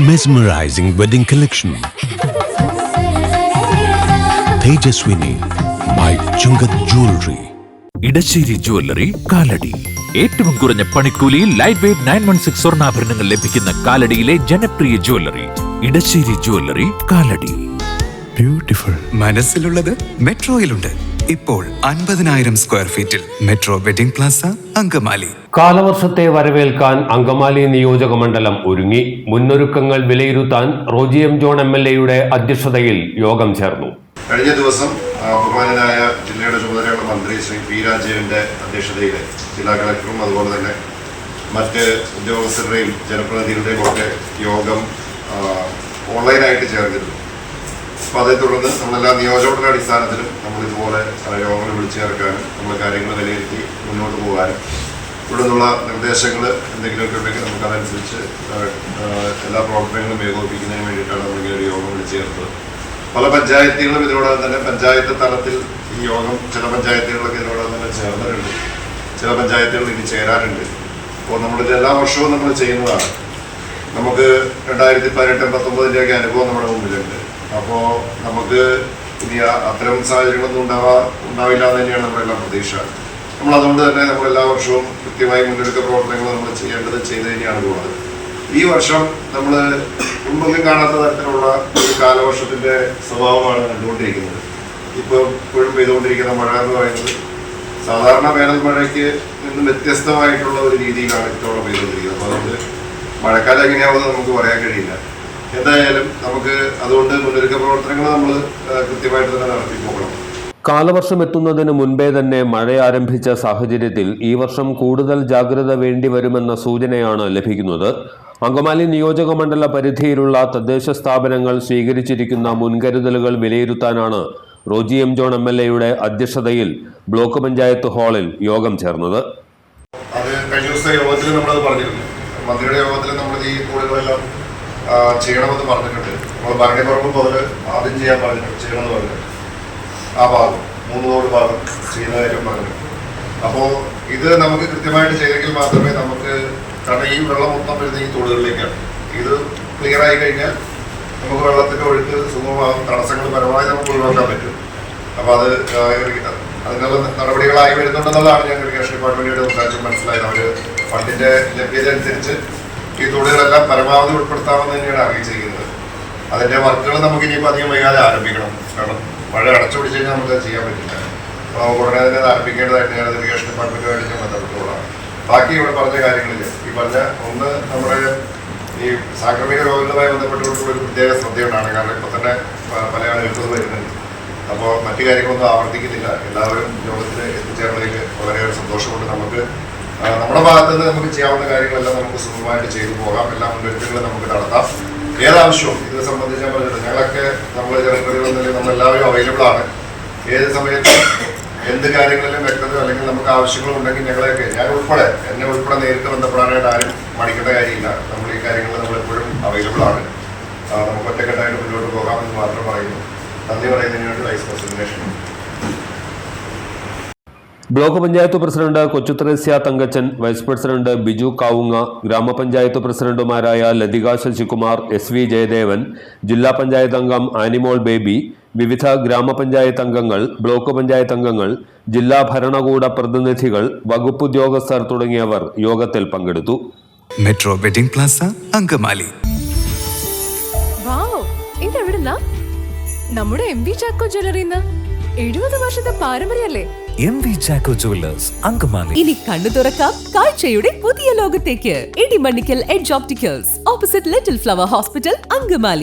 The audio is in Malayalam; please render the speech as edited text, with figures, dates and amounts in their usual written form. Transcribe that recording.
Mesmerizing wedding collection. Tejaswini by Chungat Jewelry. Edassery jewellery Kalady. ഏറ്റവും കുറഞ്ഞ പണിക്കൂലിയിൽ ലൈറ്റ് വെയ്റ്റ് 916 സ്വർണ്ണാഭരണങ്ങൾ ലഭിക്കുന്ന കാലടിയിലെ ജനപ്രിയ jewellery Edassery jewellery Kalady. Beautiful. മനസ്സിലുള്ളത് മെട്രോയിലുണ്ട്. ഇപ്പോൾ 50,000 സ്ക്വയർ ഫീറ്റിൽ മെട്രോ വെഡിംഗ് പ്ലാസ അങ്കമാലി. കാലവർഷത്തെ വരവേൽക്കാൻ അങ്കമാലി നിയോജക മണ്ഡലം ഒരുങ്ങി. മുന്നൊരുക്കങ്ങൾ വിലയിരുത്താൻ റോജി എം ജോൺ MLA അധ്യക്ഷതയിൽ യോഗം ചേർന്നു. കഴിഞ്ഞ ദിവസം ബഹുമാനനായ ജില്ലയുടെ ചുമതലയുള്ള മന്ത്രി ശ്രീ പി രാജീവിൻ്റെ അധ്യക്ഷതയിൽ ജില്ലാ കളക്ടറും അതുപോലെ തന്നെ മറ്റ് ഉദ്യോഗസ്ഥരുടെയും ജനപ്രതിനിധികളുടെയും ഒക്കെ യോഗം ഓൺലൈനായിട്ട് ചേർന്നിരുന്നു. അപ്പോൾ അതേ തുടർന്ന് നമ്മളെല്ലാ നിയോജകരുടെ അടിസ്ഥാനത്തിലും നമ്മളിതുപോലെ യോഗങ്ങൾ വിളിച്ചു ചേർക്കാനും നമ്മൾ കാര്യങ്ങൾ വിലയിരുത്തി മുന്നോട്ട് പോകാനും ഇവിടെ നിന്നുള്ള നിർദ്ദേശങ്ങൾ എന്തെങ്കിലുമൊക്കെ ഉണ്ടെങ്കിൽ നമുക്കതനുസരിച്ച് എല്ലാ പ്രവർത്തനങ്ങളും ഏകോപിപ്പിക്കുന്നതിന് വേണ്ടിയിട്ടാണ് നമ്മളിങ്ങനെ ഒരു യോഗം വിളിച്ചു ചേർത്തത്. പല പഞ്ചായത്തുകളും ഇതിനോടൊപ്പം തന്നെ പഞ്ചായത്ത് തലത്തിൽ ഈ യോഗം ചില പഞ്ചായത്തുകളൊക്കെ ഇതിനോടൊപ്പം തന്നെ ചേർന്നിട്ടുണ്ട്, ചില പഞ്ചായത്തുകൾ ഇനി ചേരാനുണ്ട്. അപ്പോൾ നമ്മളിത് എല്ലാ വർഷവും നമ്മൾ ചെയ്യുന്നതാണ്. നമുക്ക് 2018-19 അനുഭവം നമ്മുടെ മുമ്പിലുണ്ട്. അപ്പോൾ നമുക്ക് ഇനി അത്തരം സാഹചര്യങ്ങളൊന്നും ഉണ്ടാവില്ല എന്ന് തന്നെയാണ് നമ്മുടെ എല്ലാ പ്രതീക്ഷ. നമ്മളതുകൊണ്ട് തന്നെ നമ്മൾ എല്ലാ വർഷവും കൃത്യമായി മുന്നൊരുക്ക പ്രവർത്തനങ്ങൾ നമ്മൾ ചെയ്ത് തന്നെയാണ് പോകുന്നത്. ഈ വർഷം നമ്മൾ മുമ്പൊന്നും കാണാത്ത തരത്തിലുള്ള ഒരു കാലവർഷത്തിൻ്റെ സ്വഭാവമാണ് കണ്ടുകൊണ്ടിരിക്കുന്നത്. ഇപ്പോൾ ഇപ്പോഴും പെയ്തുകൊണ്ടിരിക്കുന്ന മഴ എന്ന് പറയുന്നത് സാധാരണ വേനൽ മഴയ്ക്ക് നിന്നും വ്യത്യസ്തമായിട്ടുള്ള ഒരു രീതിയിലാണ് ഇത്തവണ പെയ്തുകൊണ്ടിരിക്കുന്നത്. അപ്പോൾ അതുകൊണ്ട് മഴക്കാലം എങ്ങനെയാവുമെന്ന് നമുക്ക് പറയാൻ കഴിയില്ല. എന്തായാലും നമുക്ക് അതുകൊണ്ട് മുന്നൊരുക്ക പ്രവർത്തനങ്ങൾ നമ്മൾ കൃത്യമായിട്ട് തന്നെ നടത്തി പോകണം. കാലവർഷം എത്തുന്നതിന് മുൻപേ തന്നെ മഴ ആരംഭിച്ച സാഹചര്യത്തിൽ ഈ വർഷം കൂടുതൽ ജാഗ്രത വേണ്ടിവരുമെന്ന സൂചനയാണ് ലഭിക്കുന്നത്. അങ്കമാലി നിയോജക മണ്ഡല പരിധിയിലുള്ള തദ്ദേശ സ്ഥാപനങ്ങൾ സ്വീകരിച്ചിരിക്കുന്ന മുൻകരുതലുകൾ വിലയിരുത്താനാണ് റോജി എം ജോൺ MLA അധ്യക്ഷതയിൽ ബ്ലോക്ക് പഞ്ചായത്ത് ഹാളിൽ യോഗം ചേർന്നത്. അത് കഴിഞ്ഞ ദിവസത്തെ യോഗത്തിൽ നമ്മളത് പറഞ്ഞിരുന്നു. മന്ത്രിയുടെ യോഗത്തിൽ നമ്മൾ ഈ കോളുകളെല്ലാം ചെയ്യണമെന്ന് പറഞ്ഞിട്ടുണ്ട്. നമ്മൾ ഭരണപറമ്പ് മുതൽ ആദ്യം ചെയ്യാൻ ചെയ്യണമെന്ന് പറഞ്ഞു. ആ ഭാഗം 3 കോടി ഭാഗം ചെയ്യുന്ന കാര്യം പറഞ്ഞു. അപ്പോൾ ഇത് നമുക്ക് കൃത്യമായിട്ട് ചെയ്തെങ്കിൽ മാത്രമേ നമുക്ക്, കാരണം ഈ വെള്ളം മൊത്തം വരുന്ന ഈ തോടുകളിലേക്കാണ്. ഇത് ക്ലിയർ ആയി കഴിഞ്ഞാൽ നമുക്ക് വെള്ളത്തിൻ്റെ ഒഴുക്ക് സുഗമമാകും, തടസ്സങ്ങൾ പരമാവധി നമുക്ക് ഒഴിവാക്കാൻ പറ്റും. അപ്പോൾ അതിനുള്ള നടപടികളായി വരുന്നുണ്ടെന്നുള്ളതാണ് ഞാൻ ഇറിഗേഷൻ ഡിപ്പാർട്ട്മെൻറ്റിയുടെ സംസാരിച്ച് മനസ്സിലായത്. അവർ ഫണ്ടിൻ്റെ ലഭ്യത അനുസരിച്ച് ഈ തോടുകളെല്ലാം പരമാവധി ഉൾപ്പെടുത്താമെന്ന് തന്നെയാണ് അറിയിച്ചിരിക്കുന്നത്. അതിൻ്റെ വർക്കുകൾ നമുക്ക് ഇനിയിപ്പോൾ അധികം വൈകാതെ ആരംഭിക്കണം. കാരണം മഴ അടച്ചു പിടിച്ച് കഴിഞ്ഞാൽ നമുക്ക് ചെയ്യാൻ പറ്റില്ല. അപ്പോൾ ഉടനെ തന്നെ ആരംഭിക്കേണ്ടതായിട്ട് ഞാൻ ഇറിഗേഷൻ ഡിപ്പാർട്ട്മെൻറ്റുമായിട്ട് ഞാൻ ബന്ധപ്പെട്ടുകൊള്ളാം. ബാക്കി ഇവിടെ പറഞ്ഞ കാര്യങ്ങളിൽ ഈ പറഞ്ഞ ഒന്ന് നമ്മുടെ ഈ സാംക്രമിക രോഗങ്ങളുമായി ബന്ധപ്പെട്ടുകൊണ്ടുള്ള ഒരു പ്രത്യേക ശ്രദ്ധയുണ്ടാണ്. കാരണം ഇപ്പോൾ തന്നെ പല ആളുകൾക്കത് വരുന്നുണ്ട്. അപ്പോൾ മറ്റു കാര്യങ്ങളൊന്നും ആവർത്തിക്കുന്നില്ല. എല്ലാവരും യോഗത്തിൽ എത്തിച്ചേർന്നതിൽ വളരെയേറെ സന്തോഷമുണ്ട്. നമുക്ക് നമ്മുടെ ഭാഗത്ത് നിന്ന് നമുക്ക് ചെയ്യാവുന്ന കാര്യങ്ങളെല്ലാം നമുക്ക് സുഗമമായിട്ട് ചെയ്തു പോകാം. എല്ലാ മുന്നൊരുക്കങ്ങളും നമുക്ക് നടത്താം. ഏതാവശ്യവും ഇത് സംബന്ധിച്ച് ഞാൻ പറഞ്ഞിട്ടുണ്ട്. ഞങ്ങളൊക്കെ നമ്മൾ ജനപ്രതിനിധികളിൽ നമ്മളെല്ലാവരും അവൈലബിൾ ആണ്. ഏത് സമയത്തും എന്ത് കാര്യങ്ങളിലും വ്യക്തത അല്ലെങ്കിൽ നമുക്ക് ആവശ്യങ്ങളുണ്ടെങ്കിൽ ഞങ്ങളെയൊക്കെ എന്നെ ഉൾപ്പെടെ നേരിട്ട് ബന്ധപ്പെടാനായിട്ട് ആരും മടിക്കേണ്ട കാര്യമില്ല. നമ്മൾ ഈ കാര്യങ്ങളിൽ നമ്മളെപ്പോഴും അവൈലബിൾ ആണ്. നമുക്ക് ഒറ്റക്കെട്ടായിട്ട് മുന്നോട്ട് പോകാമെന്ന് മാത്രം പറയുന്നു. നന്ദി പറയുന്നതിന് വേണ്ടി vice president. Block panchayat president Kochuthresia Thankachan, vice president Biju Kavunga, ഗ്രാമപഞ്ചായത്ത് പ്രസിഡന്റുമാരായ ലതിക ശശികുമാർ, SV ജയദേവൻ, ജില്ലാ പഞ്ചായത്ത് അംഗം ആനിമോൾ ബേബി, വിവിധ ഗ്രാമപഞ്ചായത്ത് അംഗങ്ങൾ, ബ്ലോക്ക് പഞ്ചായത്ത് അംഗങ്ങൾ, ജില്ലാ ഭരണകൂട പ്രതിനിധികൾ, വകുപ്പ് ഉദ്യോഗസ്ഥർ തുടങ്ങിയവർ യോഗത്തിൽ പങ്കെടുത്തു. Metro wedding plaza Angamaly. നമ്മുടെ MV ചാക്കോ ജ്വല്ലറിന്ന് 70 വർഷത്തെ പാരമ്പര്യമല്ലേ. MV Chacko jewellers Angamaly. ഇനി കണ്ണു തുറക്കാം കാഴ്ചയുടെ പുതിയ ലോകത്തേക്ക്. Idimannickal edge opticals, opposite little flower hospital, Angamaly.